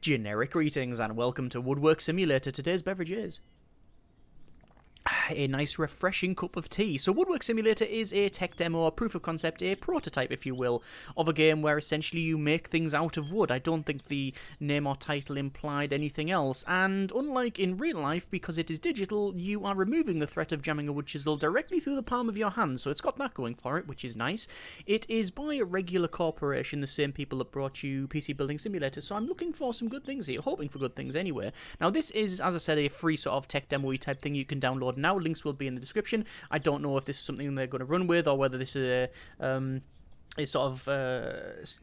Generic greetings and welcome to Woodwork Simulator. Today's beverage is a nice refreshing cup of tea. So Woodwork Simulator is a tech demo, a proof of concept, a prototype if you will, of a game where essentially you make things out of wood. I don't think the name or title implied anything else, and unlike in real life, because it is digital, you are removing the threat of jamming a wood chisel directly through the palm of your hand, so it's got that going for it, which is nice. It is by Irregular Corporation, the same people that brought you PC Building Simulator, so I'm looking for some good things here, hoping for good things anyway. Now this is, as I said, a free sort of tech demo-y type thing you can download now. Links will be in the description. I don't know if this is something they're going to run with or whether this is a sort of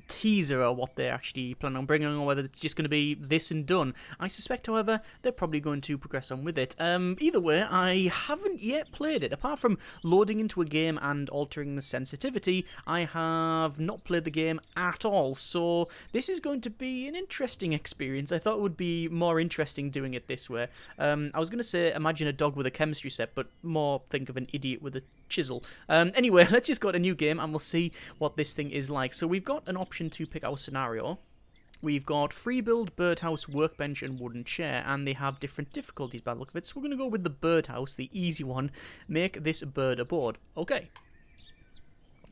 teaser or what they're actually planning on bringing, or whether it's just going to be this and done. I suspect, however, they're probably going to progress on with it. Either way, I haven't yet played it. Apart from loading into a game and altering the sensitivity, I have not played the game at all. So this is going to be an interesting experience. I thought it would be more interesting doing it this way. I was going to say imagine a dog with a chemistry set, but more think of an idiot with a chisel. Anyway, let's just go to a new game and we'll see what this thing is like. So we've got an option to pick our scenario. We've got free build, birdhouse, workbench, and wooden chair, and they have different difficulties by the look of it. So we're going to go with the birdhouse, the easy one. Make this bird a board. Okay,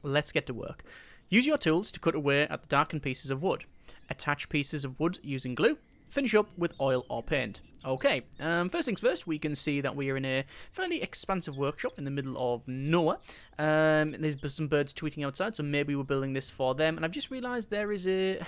let's get to work. Use your tools to cut away at the darkened pieces of wood. Attach pieces of wood using glue. Finish up with oil or paint. Okay, first things first, we can see that we are in a fairly expansive workshop in the middle of nowhere. There's some birds tweeting outside, so maybe we're building this for them. And I've just realised there is a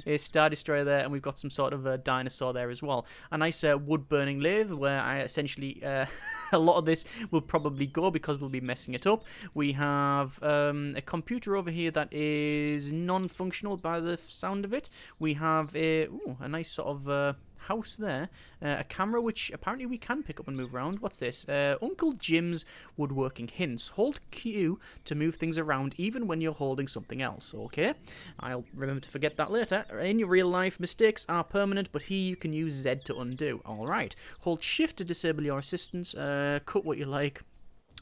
a Star Destroyer there, and we've got some sort of a dinosaur there as well. A nice wood-burning lathe, where I essentially, a lot of this will probably go because we'll be messing it up. We have a computer over here that is non-functional by the sound of it. We have a nice sort of house there, a camera which apparently we can pick up and move around. What's this? Uncle Jim's woodworking hints. Hold Q to move things around even when you're holding something else. Okay, I'll remember to forget that later. In your real life, mistakes are permanent, but here you can use Z to undo. Alright, hold shift to disable your assistance. Cut what you like.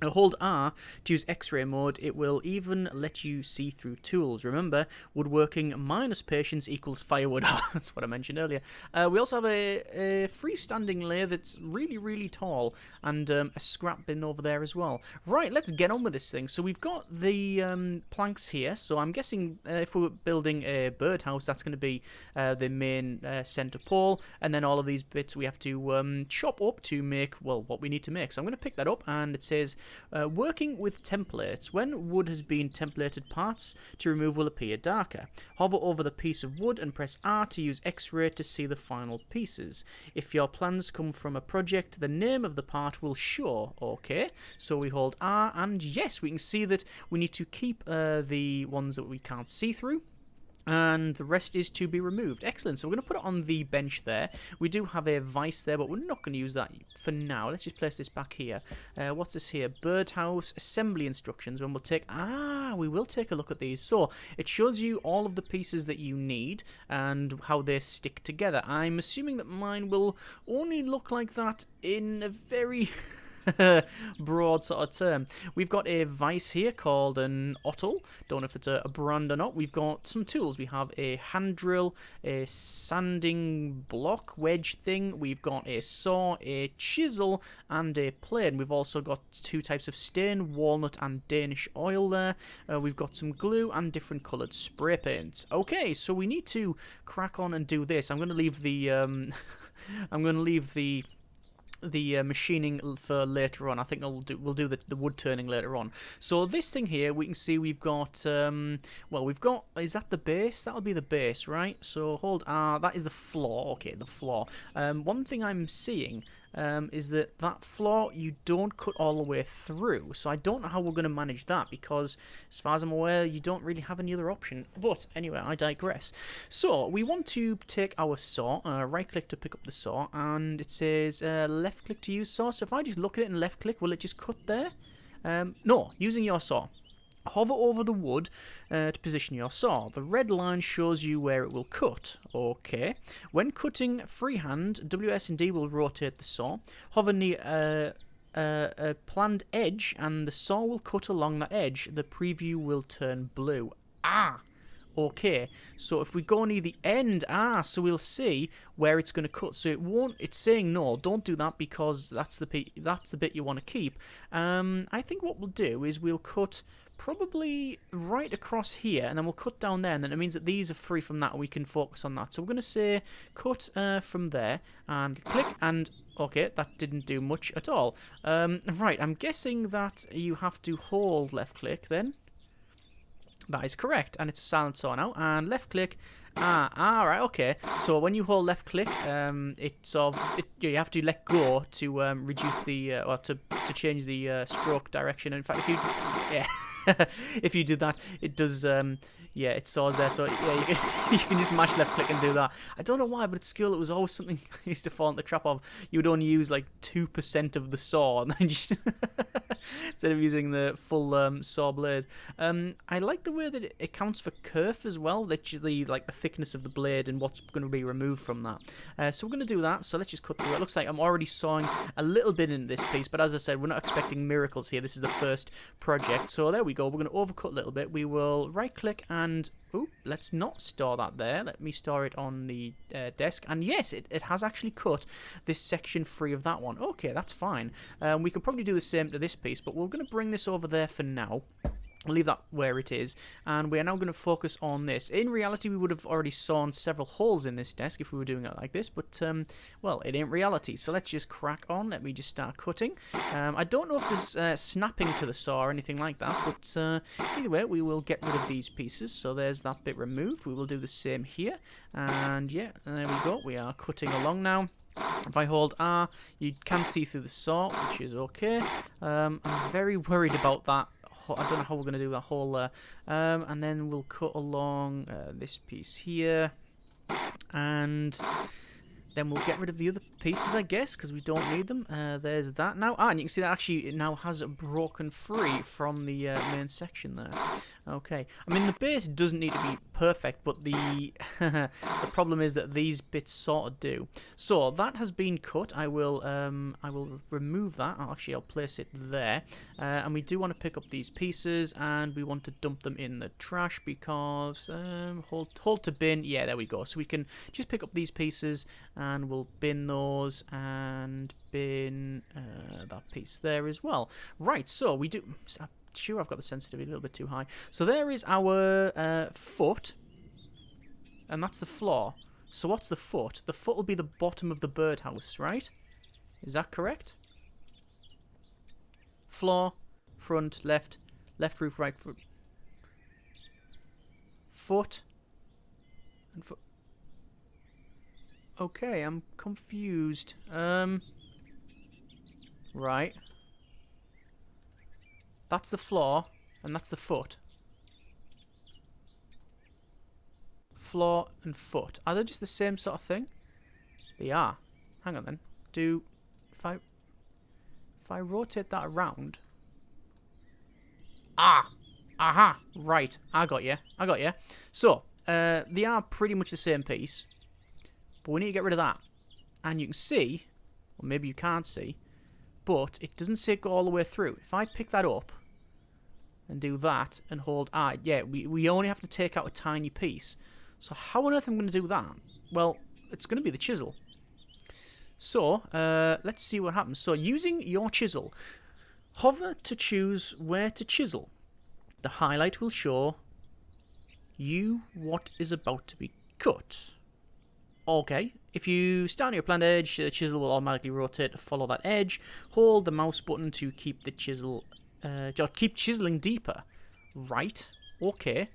Hold R to use X-ray mode. It will even let you see through tools. Remember, woodworking minus patience equals firewood. That's what I mentioned earlier. We also have a freestanding lathe that's really, really tall, and a scrap bin over there as well. Right, let's get on with this thing. So we've got the planks here. So I'm guessing if we're building a birdhouse, that's going to be the main center pole, and then all of these bits we have to chop up to make, well, what we need to make. So I'm going to pick that up, and it says working with templates. When wood has been templated, parts to remove will appear darker. Hover over the piece of wood and press R to use X-ray to see the final pieces. If your plans come from a project, the name of the part will show. Okay, so we hold R, and yes, we can see that we need to keep the ones that we can't see through, and the rest is to be removed. Excellent. So we're going to put it on the bench there. We do have a vise there, but we're not going to use that for now. Let's just place this back here. What's this here? Birdhouse assembly instructions. When we'll take... we will take a look at these. So it shows you all of the pieces that you need and how they stick together. I'm assuming that mine will only look like that in a very... broad sort of term. We've got a vise here called an Otto. Don't know if it's a brand or not. We've got some tools. We have a hand drill, a sanding block wedge thing. We've got a saw, a chisel, and a plane. We've also got two types of stain, walnut and Danish oil there. We've got some glue and different coloured spray paints. Okay, so we need to crack on and do this. I'm going to leave the machining for later on. I think we'll do the wood turning later on. So this thing here, we can see we've got is that the base? That'll be the base, right? So hold R, that is the floor. Okay, the floor. One thing I'm seeing is that floor you don't cut all the way through. So I don't know how we're going to manage that, because as far as I'm aware, you don't really have any other option. But anyway, I digress. So we want to take our saw, right click to pick up the saw, and it says left click to use saw. So if I just look at it and left click, will it just cut there? No, using your saw. Hover over the wood to position your saw. The red line shows you where it will cut. Okay. When cutting freehand, WS and D will rotate the saw. Hover near a planned edge and the saw will cut along that edge. The preview will turn blue. Okay, so if we go near the end, so we'll see where it's going to cut. So it won't. It's saying no, don't do that because that's the bit you want to keep. I think what we'll do is we'll cut probably right across here, and then we'll cut down there, and then it means that these are free from that, and we can focus on that. So we're going to say cut from there, and click, and okay, that didn't do much at all. Right, I'm guessing that you have to hold left click then. That is correct, and it's a silent saw now, and left click. Right, okay. So when you hold left click, you have to let go to reduce the or to change the stroke direction. In fact, if you if you do that, it does. It saws there. So yeah, you can just mash left click and do that. I don't know why, but at school it was always something I used to fall into the trap of. You would only use like 2% of the saw, and then just instead of using the full saw blade. I like the way that it accounts for kerf as well. Literally, like the thickness of the blade and what's going to be removed from that. So we're going to do that. So let's just cut through. It looks like I'm already sawing a little bit in this piece, but as I said, we're not expecting miracles here. This is the first project. So there we go. We're going to overcut a little bit. We will right click and let's not store that there. Let me store it on the desk. And yes, it has actually cut this section free of that one. Okay, that's fine. We can probably do the same to this piece, but we're going to bring this over there for now. We'll leave that where it is, and we are now going to focus on this. In reality, we would have already sawn several holes in this desk if we were doing it like this, but, well, it ain't reality. So let's just crack on. Let me just start cutting. I don't know if there's snapping to the saw or anything like that, but either way, we will get rid of these pieces. So there's that bit removed. We will do the same here, and yeah, there we go. We are cutting along now. If I hold R, you can see through the saw, which is okay. I'm very worried about that. I don't know how we're going to do that whole, and then we'll cut along this piece here, and then we'll get rid of the other pieces, I guess, because we don't need them. There's that now. And you can see that actually it now has broken free from the main section there. Okay. I mean, the base doesn't need to be perfect, but the the problem is that these bits sort of do. So that has been cut. I will remove that. I'll place it there. And we do want to pick up these pieces, and we want to dump them in the trash because hold to bin. Yeah, there we go. So we can just pick up these pieces, and we'll bin those and bin that piece there as well. Right, so we do. I'm sure I've got the sensitivity a little bit too high. So there is our foot, and that's the floor. So what's the foot? The foot will be the bottom of the birdhouse, right? Is that correct? Floor, front, left roof, right foot. Foot and foot. Okay, I'm confused. Right. That's the floor, and that's the foot. Floor and foot. Are they just the same sort of thing? They are. Hang on then. If I rotate that around. Aha! Right. I got you. So, they are pretty much the same piece. But we need to get rid of that. And you can see, or maybe you can't see, but it doesn't say go all the way through. If I pick that up and do that and hold R, yeah, we only have to take out a tiny piece. So how on earth am I going to do that? Well, it's going to be the chisel. So, let's see what happens. So, using your chisel, hover to choose where to chisel. The highlight will show you what is about to be cut. Okay, if you start near a planned edge, the chisel will automatically rotate to follow that edge. Hold the mouse button to keep the chisel, keep chiseling deeper. Right, okay.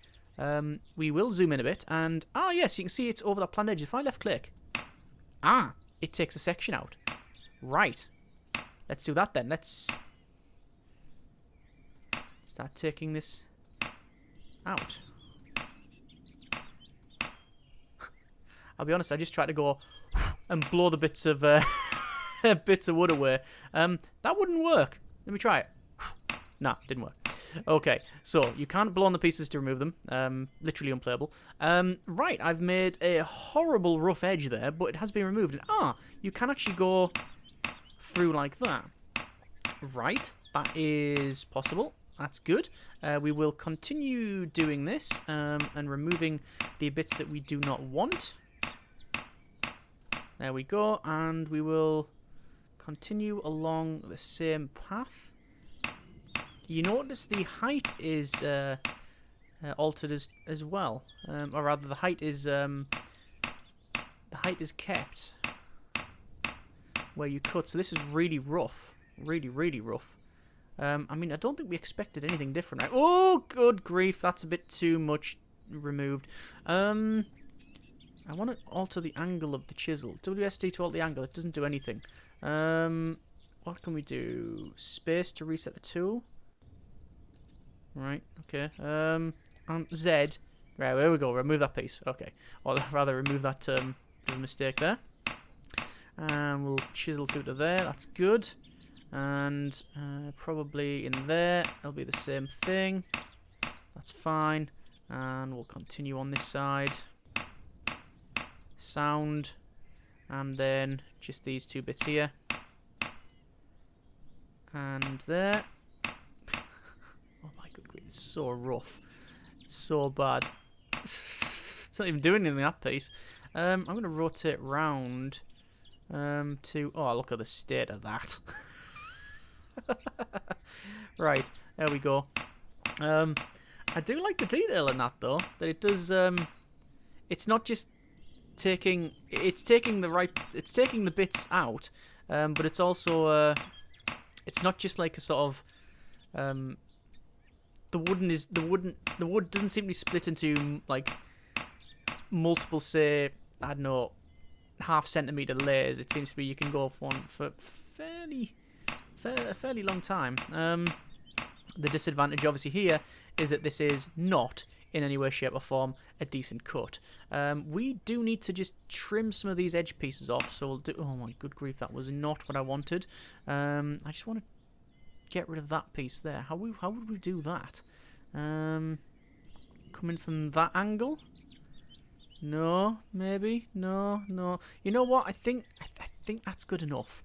We will zoom in a bit, and yes, you can see it's over that planned edge. If I left click, it takes a section out. Right, let's do that then. Let's start taking this out. I'll be honest, I just tried to go and blow the bits of wood away. That wouldn't work. Let me try it. Nah, didn't work. Okay, so you can't blow on the pieces to remove them. Literally unplayable. Right, I've made a horrible rough edge there, but it has been removed. And, you can actually go through like that. Right, that is possible. That's good. We will continue doing this and removing the bits that we do not want. There we go, and we will continue along the same path. You notice the height is altered as well, or rather, the height is kept where you cut. So this is really rough, really rough. I mean, I don't think we expected anything different, right? Oh, good grief, that's a bit too much removed. I want to alter the angle of the chisel. WSD to alter the angle. It doesn't do anything. What can we do? Space to reset the tool. Right, okay. Z. Right, there we go. Remove that piece. Okay. Or rather, remove that mistake there. And we'll chisel through to there. That's good. And probably in there, it'll be the same thing. That's fine. And we'll continue on this side. Sound. And then just these two bits here. And there. Oh my good grief, it's so rough. It's so bad. It's not even doing anything, that piece. I'm going to rotate round to... Oh, look at the state of that. Right, there we go. I do like the detail in that, though. That it does... it's not just taking... It's taking the bits out, but it's also... it's not just like a sort of... the wood doesn't seem to be split into like multiple, say, I don't know, half-centimeter layers. It seems to be you can go for one for a fairly long time. The disadvantage obviously here is that this is not in any way, shape or form a decent cut. We do need to just trim some of these edge pieces off, so we'll do... Oh my good grief, that was not what I wanted. I just want to get rid of that piece there. How would we do that? Coming from that angle? No, maybe. No. You know what? I think that's good enough.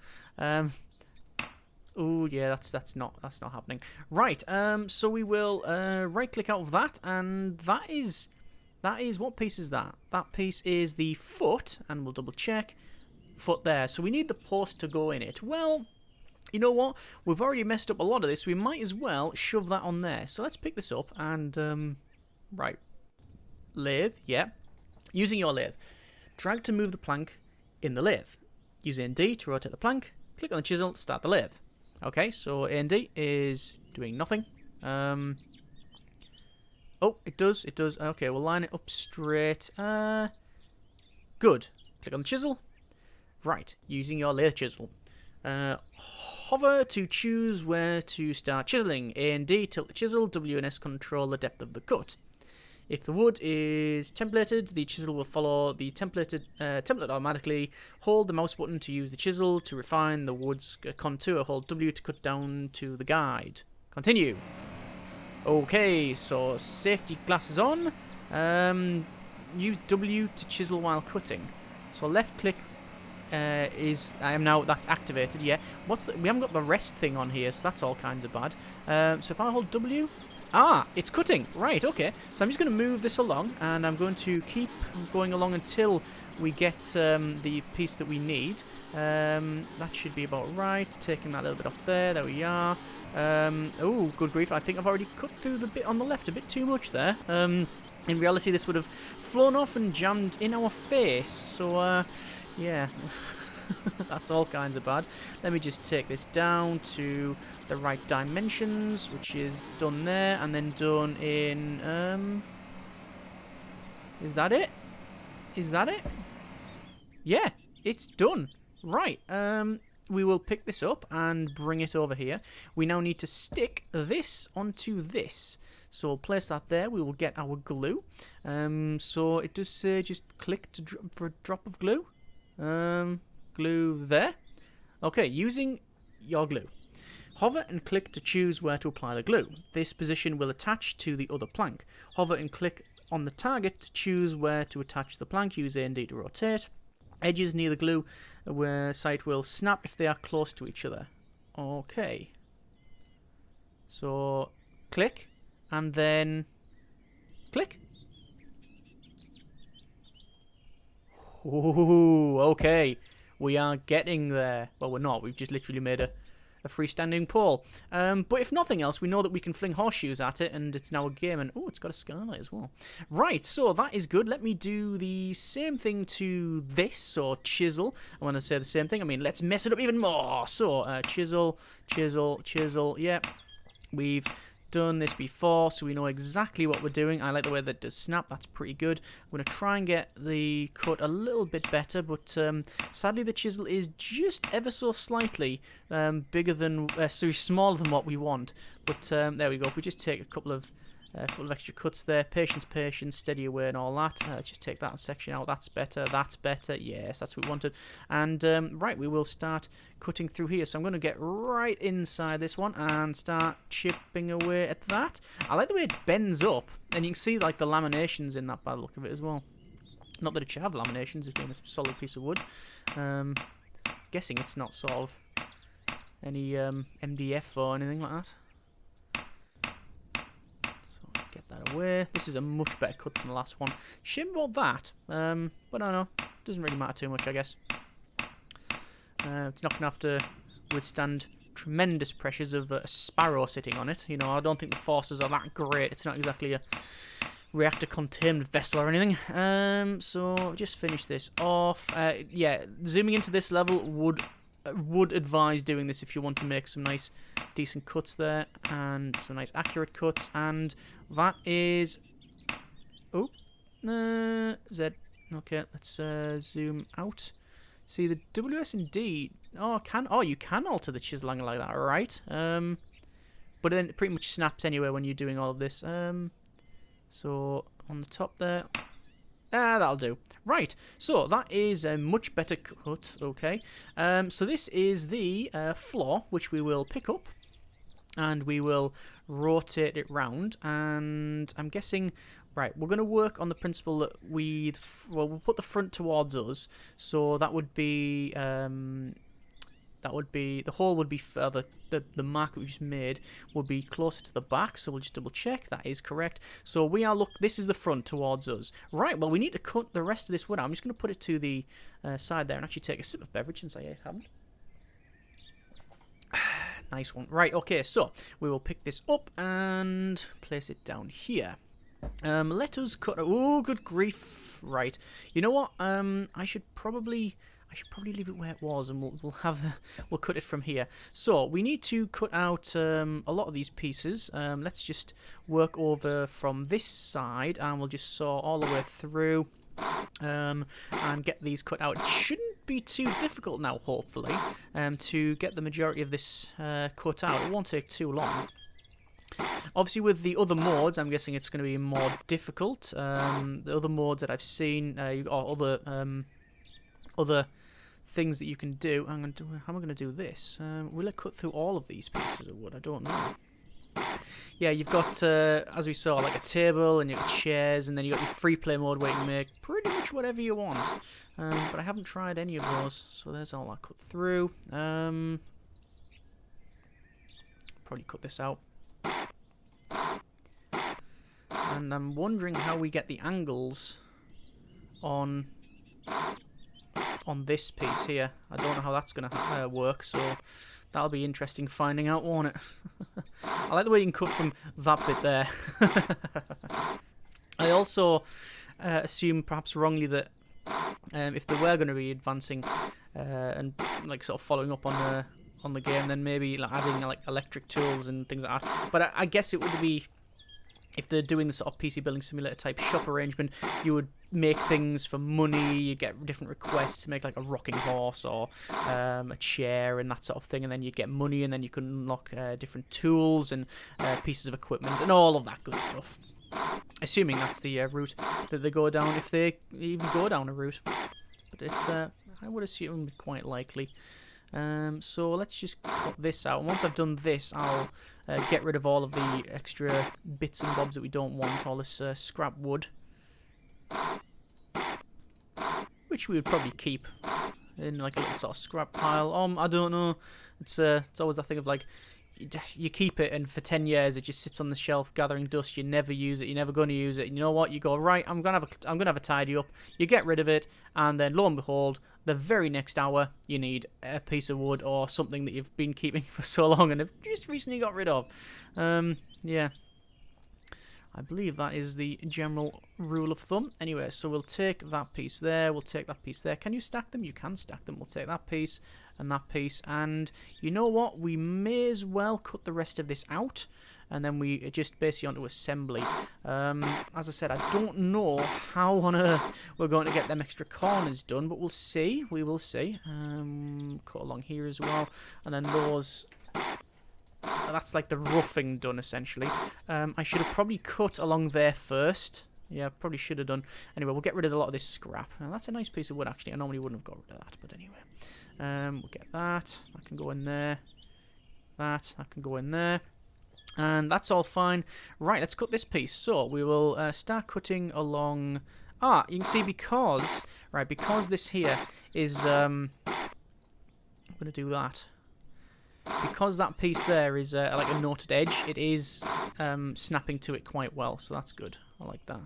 Oh yeah, that's not happening. Right. So we will right click out of that, and that is what piece is that? That piece is the foot, and we'll double check. Foot there. So we need the post to go in it. Well, you know what? We've already messed up a lot of this. We might as well shove that on there. So let's pick this up and right. Lathe, yeah. Using your lathe. Drag to move the plank in the lathe. Use A and D to rotate the plank. Click on the chisel to start the lathe. Okay, so A and D is doing nothing. Oh, it does. Okay, we'll line it up straight. Good. Click on the chisel. Right, using your lathe chisel. Hover to choose where to start chiseling. A and D tilt the chisel. W and S control the depth of the cut. If the wood is templated, the chisel will follow the template automatically. Hold the mouse button to use the chisel to refine the wood's contour. Hold W to cut down to the guide. Continue. Okay, so safety glasses on. Use W to chisel while cutting. So left click that's activated. Yeah. We haven't got the rest thing on here, so that's all kinds of bad. So if I hold W. Ah, it's cutting. Right, okay. So I'm just going to move this along, and I'm going to keep going along until we get the piece that we need. That should be about right. Taking that little bit off there. There we are. Oh, good grief. I think I've already cut through the bit on the left a bit too much there. In reality, this would have flown off and jammed in our face. So, yeah. That's all kinds of bad. Let me just take this down to the right dimensions, which is done there, and then done in... Is that it? Is that it? Yeah, it's done. Right, we will pick this up and bring it over here. We now need to stick this onto this. So we'll place that there. We will get our glue. So it does say just click for a drop of glue. Glue there. Okay, using your glue. Hover and click to choose where to apply the glue. This position will attach to the other plank. Hover and click on the target to choose where to attach the plank. Use A and D to rotate. Edges near the glue site will snap if they are close to each other. Okay. So click, and then click. Ooh, okay. We are getting there. Well, we're not. We've just literally made a freestanding pole. But if nothing else, we know that we can fling horseshoes at it, and it's now a game. And oh, it's got a skylight as well. Right, so that is good. Let me do the same thing to this, or chisel. I want to say the same thing. I mean, let's mess it up even more. So, chisel, chisel, chisel. Yeah, we've done this before, so we know exactly what we're doing. I like the way that does snap. That's pretty good. I'm going to try and get the cut a little bit better, but sadly the chisel is just ever so slightly bigger than, so smaller than what we want. But there we go. If we just take a couple of extra cuts there, patience, patience, steady away and all that. Let's just take that section out. That's better. That's better. Yes, that's what we wanted. And right, we will start cutting through here. So I'm going to get right inside this one and start chipping away at that. I like the way it bends up, and you can see like the laminations in that by the look of it as well. Not that it should have laminations, it's being a solid piece of wood. Guessing it's not sort of any MDF or anything like that. Get that away. This is a much better cut than the last one. Shame about that, but I don't know. Doesn't really matter too much, I guess. It's not going to have to withstand tremendous pressures of a sparrow sitting on it. You know, I don't think the forces are that great. It's not exactly a reactor-contained vessel or anything. So just finish this off. Yeah, zooming into this level would advise doing this if you want to make some nice decent cuts there and some nice accurate cuts. And that is Z. Okay, let's zoom out. See the WS and D. You can alter the chiseling like that, right? But then it pretty much snaps anyway when you're doing all of this. So on the top there. That'll do. Right, so that is a much better cut, okay. So this is the floor, which we will pick up, and we will rotate it round, and I'm guessing, right, we're going to work on the principle that we'll put the front towards us, so that would be, the hole would be further, the mark that we just made would be closer to the back, so we'll just double check, that is correct. So we are, this is the front towards us. Right, well we need to cut the rest of this wood out. I'm just going to put it to the side there and actually take a sip of beverage since I haven't. Nice one. Right, okay, so we will pick this up and place it down here. Let us cut, oh good grief, right. You know what, I should probably leave it where it was, and we'll cut it from here. So we need to cut out a lot of these pieces. Let's just work over from this side, and we'll just saw all the way through and get these cut out. It shouldn't be too difficult now, hopefully, to get the majority of this cut out. It won't take too long. Obviously, with the other modes, I'm guessing it's going to be more difficult. The other modes that I've seen, you've got other things that you can do. How am I going to do this? Will it cut through all of these pieces of wood? I don't know. Yeah, you've got, as we saw, like a table, and you've got chairs, and then you've got your free play mode where you can make pretty much whatever you want. But I haven't tried any of those, so there's all that cut through. Probably cut this out. And I'm wondering how we get the angles on this piece here. I don't know how that's going to work, so that'll be interesting finding out, won't it? I like the way you can cut from that bit there. I also assume, perhaps wrongly, that if they were going to be advancing and like sort of following up on the game, then maybe like adding like electric tools and things like that. But I guess it would be, if they're doing the sort of PC building simulator type shop arrangement, you would make things for money, you get different requests to make like a rocking horse or a chair and that sort of thing, and then you'd get money, and then you could unlock different tools and pieces of equipment and all of that good stuff. Assuming that's the route that they go down, if they even go down a route. But it's, I would assume, quite likely. So let's just cut this out. And once I've done this, I'll get rid of all of the extra bits and bobs that we don't want, all this scrap wood, which we would probably keep in like a little sort of scrap pile. I don't know. It's always that thing of like, you keep it, and for 10 years it just sits on the shelf gathering dust. You never use it. You're never going to use it. And you know what? You go, right, I'm gonna have a tidy up. You get rid of it, and then lo and behold, the very next hour you need a piece of wood or something that you've been keeping for so long and have just recently got rid of. Yeah. I believe that is the general rule of thumb. Anyway, so we'll take that piece there. We'll take that piece there. Can you stack them? You can stack them. We'll take that piece and that piece. And you know what? We may as well cut the rest of this out. And then we just basically onto assembly. As I said, I don't know how on earth we're going to get them extra corners done. But we'll see. We will see. Cut along here as well. And then those... That's like the roughing done, essentially. I should have probably cut along there first. Yeah, probably should have done. Anyway, we'll get rid of a lot of this scrap. Now, that's a nice piece of wood, actually. I normally wouldn't have got rid of that, but anyway. We'll get that. That can go in there. That can go in there. And that's all fine. Right, let's cut this piece. So, we will start cutting along... you can see because... Right, because this here is... I'm going to do that. Because that piece there is like a knotted edge, it is snapping to it quite well, so that's good. I like that.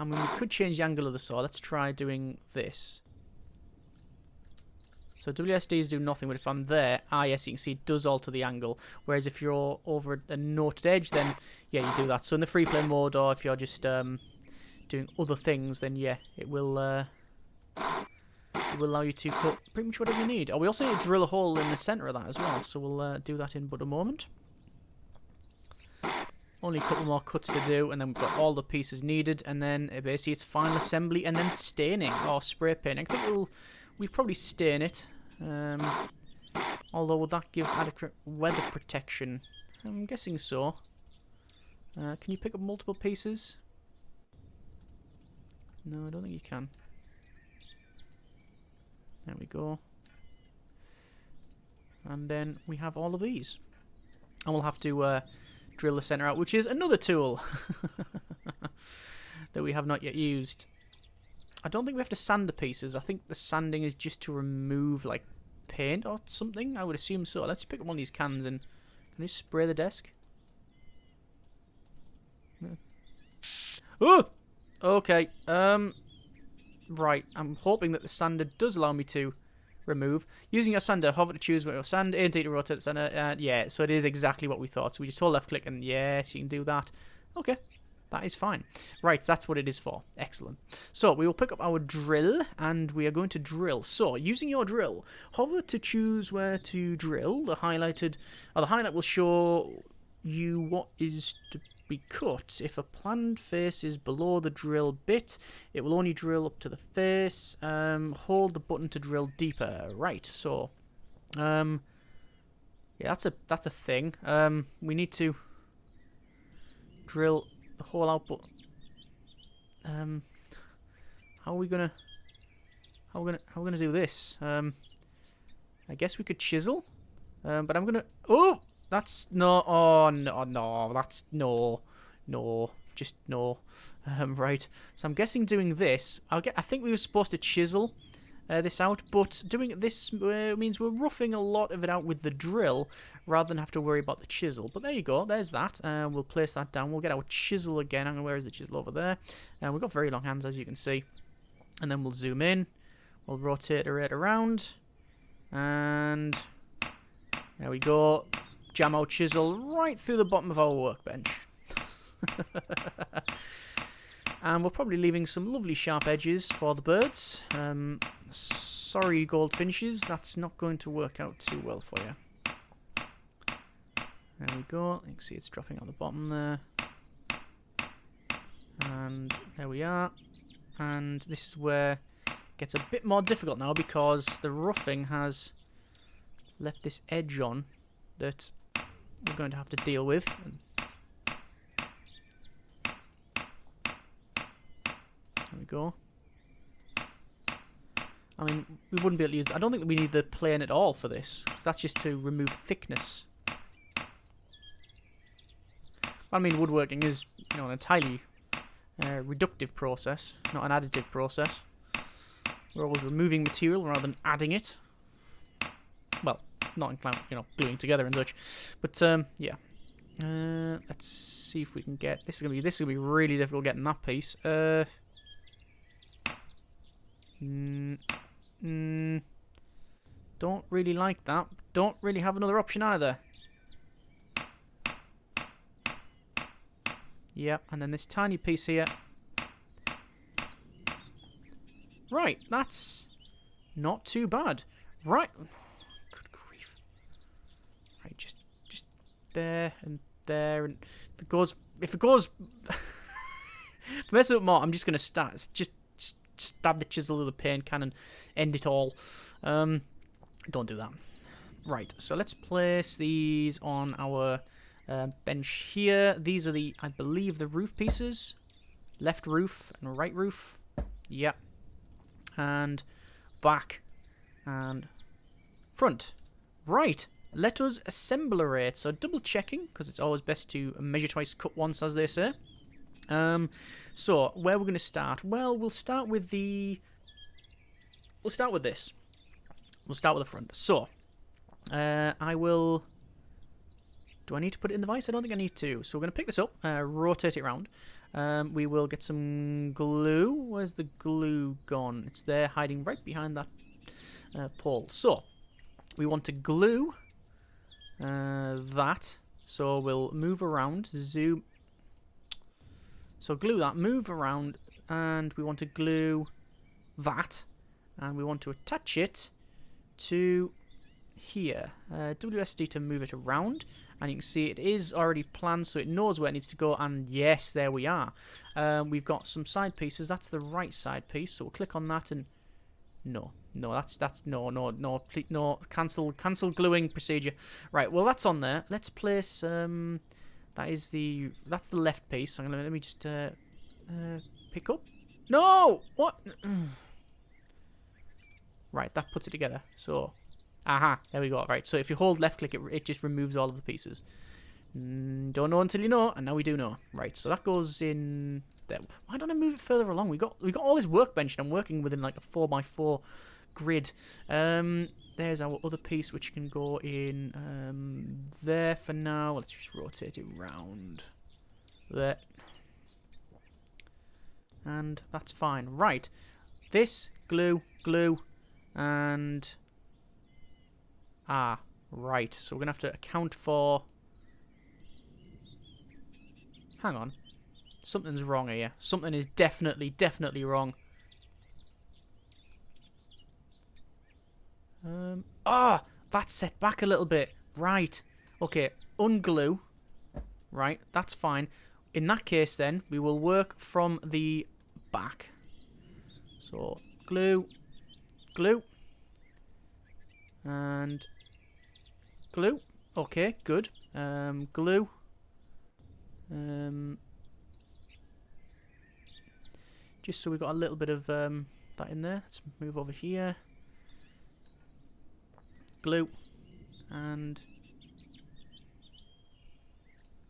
I mean, we could change the angle of the saw. Let's try doing this. So WSDs do nothing, but if I'm there, yes, you can see it does alter the angle. Whereas if you're over a knotted edge, then yeah, you do that. So in the free play mode, or if you're just doing other things, then yeah, it will allow you to cut pretty much whatever you need. We also need to drill a hole in the centre of that as well, so we'll do that in but a moment. Only a couple more cuts to do, and then we've got all the pieces needed, and then basically it's final assembly and then staining or spray painting. I think we'll probably stain it, although will that give adequate weather protection? I'm guessing so. Can you pick up multiple pieces? No, I don't think you can. There we go. And then we have all of these. And we'll have to drill the centre out, which is another tool that we have not yet used. I don't think we have to sand the pieces. I think the sanding is just to remove, like, paint or something. I would assume so. Let's pick up one of these cans and... Can you spray the desk? No. Oh! Okay. Right, I'm hoping that the sander does allow me to remove. Using your sander, hover to choose where your sand, A and D to rotate the sander. Yeah, so it is exactly what we thought. So we just hold left click and yes, you can do that. Okay, that is fine. Right, that's what it is for. Excellent. So we will pick up our drill and we are going to drill. So using your drill, hover to choose where to drill. The highlight will show you what is to be cut. If a planned face is below the drill bit, it will only drill up to the face. Hold the button to drill deeper. Right, so yeah, that's a thing. We need to drill the whole output. How are we gonna do this? I guess we could chisel. But I'm gonna that's no. Oh no! That's no. Just no. Right. So I'm guessing doing this. I think we were supposed to chisel this out, but doing it this means we're roughing a lot of it out with the drill rather than have to worry about the chisel. But there you go. There's that. We'll place that down. We'll get our chisel again. Hang on, where is the chisel? Over there. We've got very long hands, as you can see. And then we'll zoom in. We'll rotate it right around, and there we go. Jam our chisel right through the bottom of our workbench. And we're probably leaving some lovely sharp edges for the birds. Sorry, gold finishes, that's not going to work out too well for you. There we go. You can see it's dropping on the bottom there. And there we are. And this is where it gets a bit more difficult now because the roughing has left this edge on that we're going to have to deal with. There we go. I mean, we wouldn't be able to use... I don't think we need the plane at all for this, because that's just to remove thickness. I mean, woodworking is, you know, an entirely reductive process, not an additive process. We're always removing material rather than adding it. Well, not inclined, you know, gluing together and such. But yeah. Let's see if we can get this. Is gonna be really difficult getting that piece. Don't really like that. Don't really have another option either. Yeah, and then this tiny piece here. Right, that's not too bad. Right. Good grief. Right, just there and there, and if it goes if I mess it up more, I'm just gonna just stab the chisel with the paint can and end it all. Don't do that. Right, so let's place these on our bench here. These are I believe, the roof pieces. Left roof and right roof. Yep. And back and front. Right. Let us assemblate. So double checking, because it's always best to measure twice, cut once, as they say. So where we're going to start? Well, we'll start with this. We'll start with the front. So I will. Do I need to put it in the vise? I don't think I need to. So we're going to pick this up, rotate it around. We will get some glue. Where's the glue gone? It's there, hiding right behind that pole. So we want to glue that. So we'll move around, zoom. So glue that, move around, and we want to glue that, and we want to attach it to here. WSD to move it around, and you can see it is already planned, so it knows where it needs to go. And yes, there we are. We've got some side pieces. That's the right side piece, so we'll click on that, and no, that's no, please, no, cancel gluing procedure. Right, well, that's on there. Let's place that's the left piece. So let me just pick up. No, what? Right, that puts it together. So, aha, there we go. Right, so if you hold left click, it just removes all of the pieces. Don't know until you know, and now we do know. Right, so that goes in there. Why don't I move it further along? We got all this workbench, and I'm working within like a 4x4 grid. There's our other piece, which can go in there for now. Let's just rotate it round there, and that's fine. Right, this glue, and right. So we're gonna have to account for. Hang on, something's wrong here. Something is definitely wrong. That's set back a little bit. Right. Okay, unglue. Right, that's fine. In that case, then, we will work from the back. So, glue, and glue. Okay, good. Glue. Just so we've got a little bit of that in there. Let's move over here. Glue and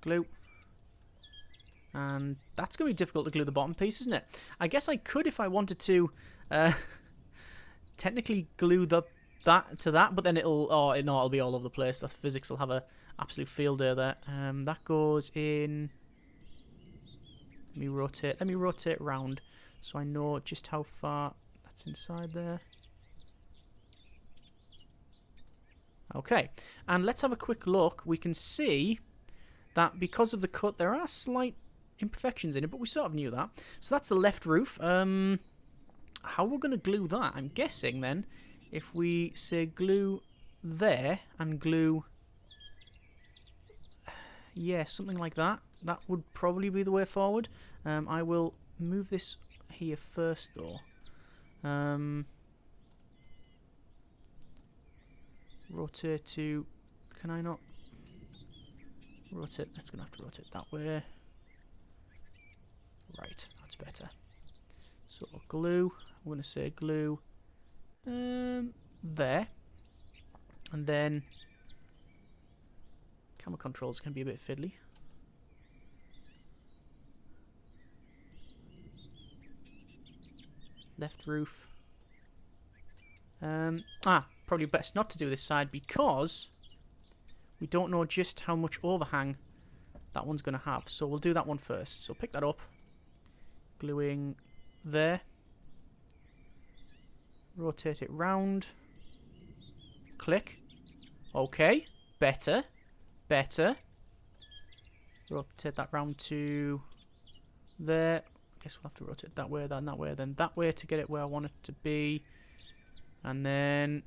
glue, and that's going to be difficult to glue the bottom piece, isn't it? I guess I could, if I wanted to, technically glue that to that, but then it'll be all over the place. The physics will have a absolute field day there. That goes in. Let me rotate round so I know just how far that's inside there. Okay, and let's have a quick look. We can see that because of the cut, there are slight imperfections in it, but we sort of knew that. So that's the left roof. How we're going to glue that? I'm guessing then, if we say glue there and glue, yeah, something like that. That would probably be the way forward. I will move this here first, though. Rotate to. Can I not rotate? That's gonna have to rotate that way. Right, that's better. So glue. I'm gonna say glue there, and then camera controls can be a bit fiddly. Left roof. Probably best not to do this side because we don't know just how much overhang that one's going to have. So we'll do that one first. So pick that up. Gluing there. Rotate it round. Click. Okay. Better. Better. Rotate that round to there. I guess we'll have to rotate that way, then that way, then that way to get it where I want it to be. And then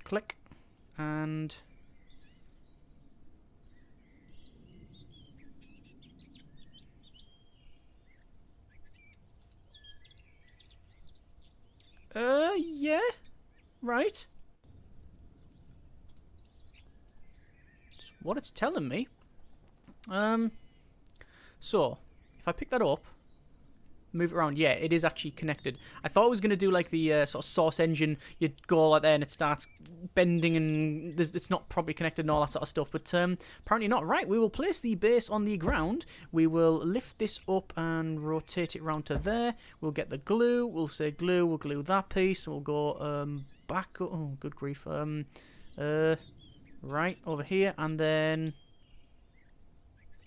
click. And yeah. Right. That's what it's telling me. So, if I pick that up, move it around, yeah, it is actually connected. I thought I was going to do like the sort of source engine, you'd go like there and it starts bending and it's not properly connected and all that sort of stuff, but apparently not. Right, we will place the base on the ground, we will lift this up and rotate it round to there, we'll get the glue, we'll say glue, we'll glue that piece, and we'll go back, oh good grief, right, over here, and then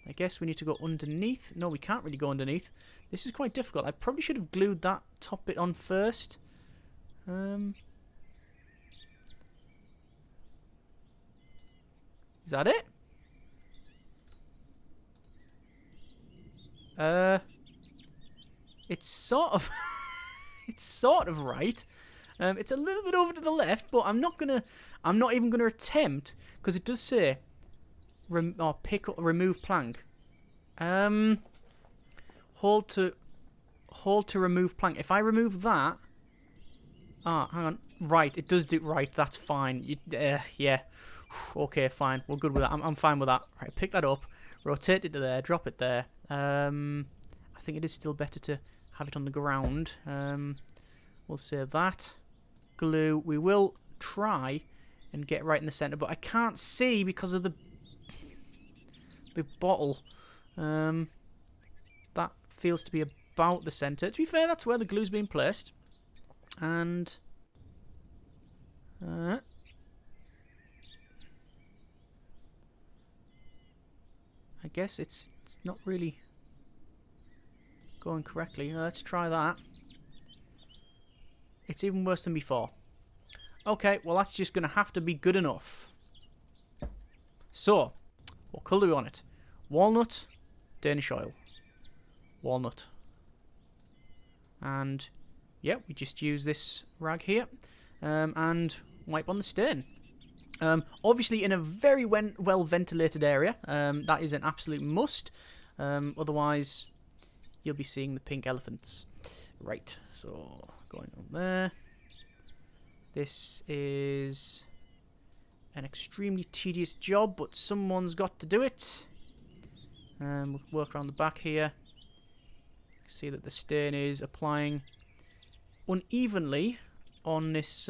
I guess we need to go underneath. No, we can't really go underneath. This is quite difficult. I probably should have glued that top bit on first. Is that it? It's sort of it's sort of right. It's a little bit over to the left, but I'm not even gonna attempt, because it does say pick up, remove plank. Hold to remove plank. If I remove that, hang on. Right, it does do right. That's fine. Yeah. Okay, fine. We're good with that. I'm fine with that. Right, pick that up, rotate it to there, drop it there. I think it is still better to have it on the ground. We'll say that. Glue. We will try and get right in the center, but I can't see because of the bottle. That feels to be about the center. To be fair, that's where the glue's been placed. And I guess it's not really going correctly. Let's try that. It's even worse than before. Okay, well that's just going to have to be good enough. So, what colour do we want it? Walnut, Danish oil. Walnut. And, yeah, we just use this rag here. And wipe on the stain. Obviously in a very well ventilated area. That is an absolute must. Otherwise, you'll be seeing the pink elephants. Right, so going on there. This is an extremely tedious job, but someone's got to do it. We'll work around the back here. See that the stain is applying unevenly on this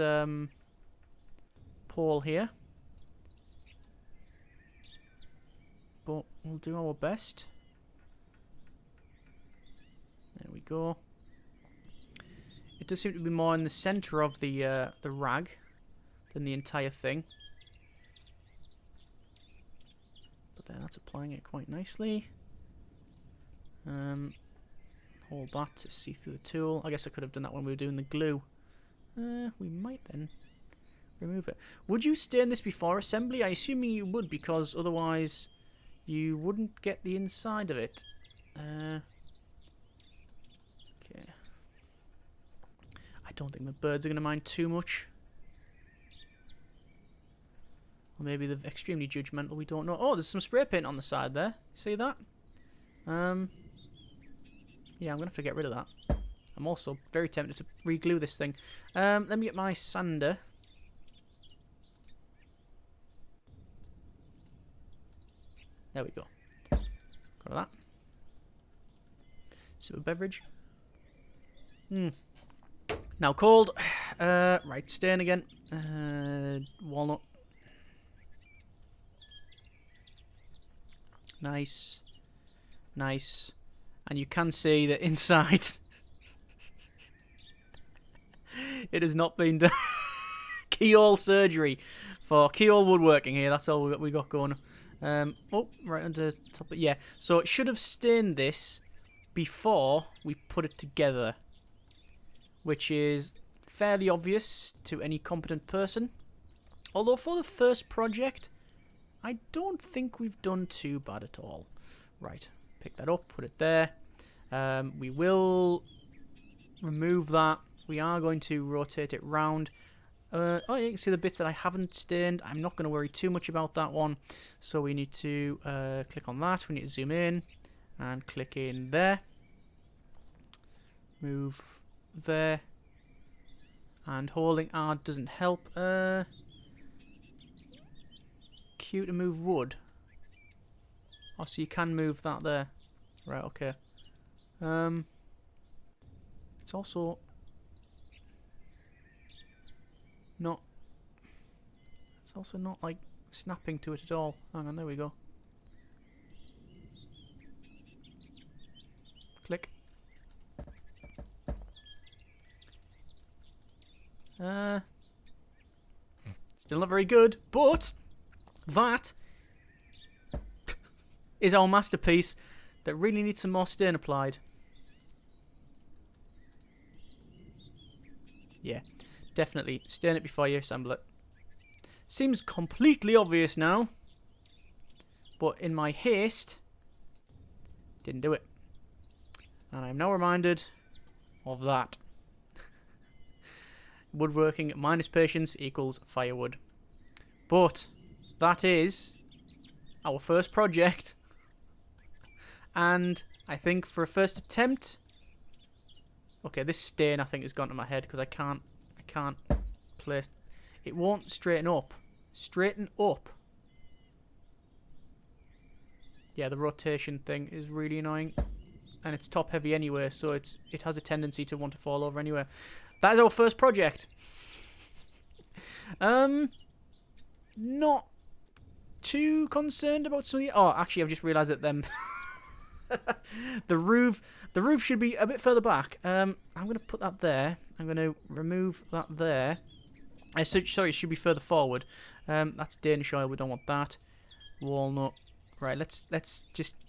pole here. But we'll do our best. There we go. It does seem to be more in the centre of the rag than the entire thing. But then that's applying it quite nicely. Hold that to see through the tool. I guess I could have done that when we were doing the glue. We might then remove it. Would you stain this before assembly? I assume you would, because otherwise you wouldn't get the inside of it. Okay. I don't think the birds are going to mind too much. Or maybe they're extremely judgmental, we don't know. Oh, there's some spray paint on the side there. See that? Yeah, I'm going to have to get rid of that. I'm also very tempted to re-glue this thing. Let me get my sander. There we go. Got that. Sip of beverage. Now cold. Right, stain again. Walnut. Nice. Nice. And you can see that inside It has not been done. Keyhole surgery for keyhole woodworking here. That's all we got going. Oh, right under top. Yeah, so it should have stained this before we put it together, which is fairly obvious to any competent person. Although for the first project, I don't think we've done too bad at all. Right, pick that up, put it there. We will remove that. We are going to rotate it round. Oh, you can see the bits that I haven't stained. I'm not going to worry too much about that one. So we need to click on that. We need to zoom in and click in there. Move there. And holding R doesn't help. Q to move wood. Oh, so you can move that there. Right, okay. It's also not... It's also not, like, snapping to it at all. Hang on, there we go. Click. Still not very good, but that is our masterpiece that really needs some more stain applied. Yeah, definitely stain it before you assemble it. Seems completely obvious now, but in my haste, didn't do it. And I'm now reminded of that. Woodworking minus patience equals firewood. But that is our first project. And I think for a first attempt... Okay, this stain I think has gone to my head because I can't place... It won't straighten up. Straighten up. Yeah, the rotation thing is really annoying. And it's top heavy anyway, so it has a tendency to want to fall over anyway. That is our first project. Not too concerned about some of the... Oh, actually, I've just realised that them... the roof should be a bit further back. I'm going to put that there. I'm going to remove that there. Sorry, it should be further forward. That's Danish oil. We don't want that. Walnut. Right,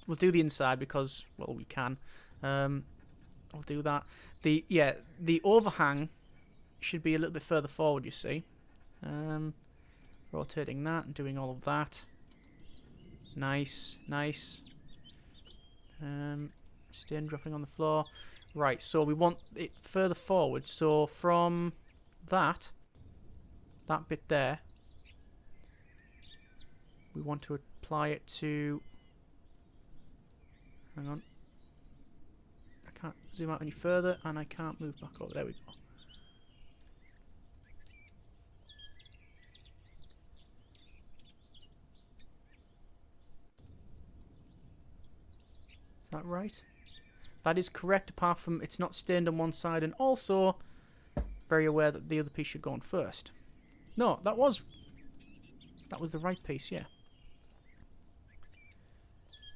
we'll do the inside because, well, we can. I'll do that. The overhang should be a little bit further forward, you see. Rotating that and doing all of that. Nice, nice. Stain dropping on the floor. Right, so we want it further forward. So from that bit there, we want to apply it to... Hang on. I can't zoom out any further, and I can't move back over. There we go. Is that right? That is correct, apart from it's not stained on one side, and also very aware that the other piece should go on first. No, that was the right piece, yeah.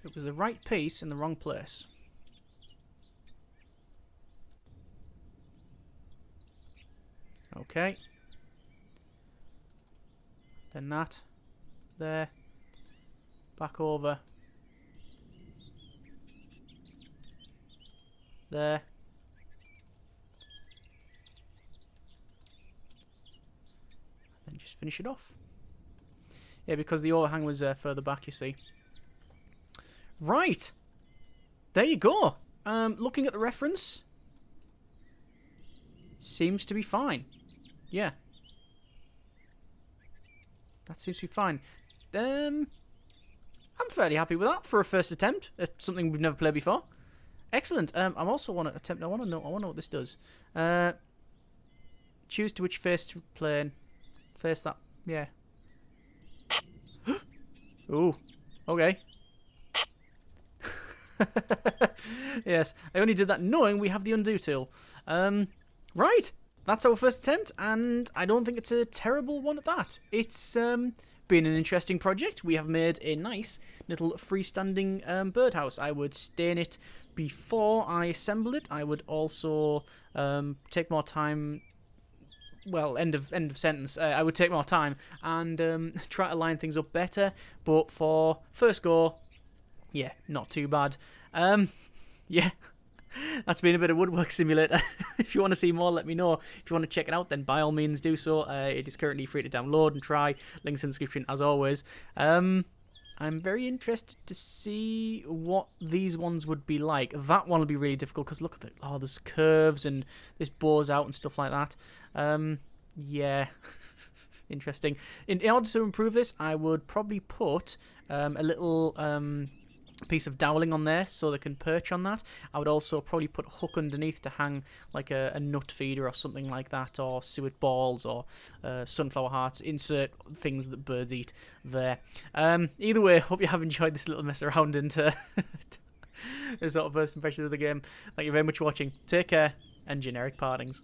It was the right piece in the wrong place. Okay. Then that. There. Back over. There. Then just finish it off. Yeah, because the overhang was further back, you see. Right. There you go. Looking at the reference. Seems to be fine. Yeah. That seems to be fine. I'm fairly happy with that for a first attempt at something we've never played before. Excellent. I also want to attempt. I want to know what this does. Choose to which face to plane. Face that. Yeah. Ooh. Okay. Yes, I only did that knowing we have the undo tool. Right. That's our first attempt, and I don't think it's a terrible one at that. It's been an interesting project. We have made a nice little freestanding birdhouse. I would stain it before I assemble it. I would also take more time well, end of sentence. I would take more time and try to line things up better. But for first go, yeah, not too bad. Yeah. That's been a bit of Woodwork Simulator. If you want to see more, let me know. If you want to check it out, then by all means do so. It is currently free to download and try. Links in the description, as always. I'm very interested to see what these ones would be like. That one will be really difficult because look at it. Oh, there's curves and this bores out and stuff like that. Yeah. Interesting. In order to improve this, I would probably put a little piece of doweling on there so they can perch on that. I would also probably put a hook underneath to hang like a nut feeder or something like that, or suet balls or sunflower hearts. Insert things that birds eat there. Either way, hope you have enjoyed this little mess around and sort of first impressions of the game. Thank you very much for watching. Take care and generic partings.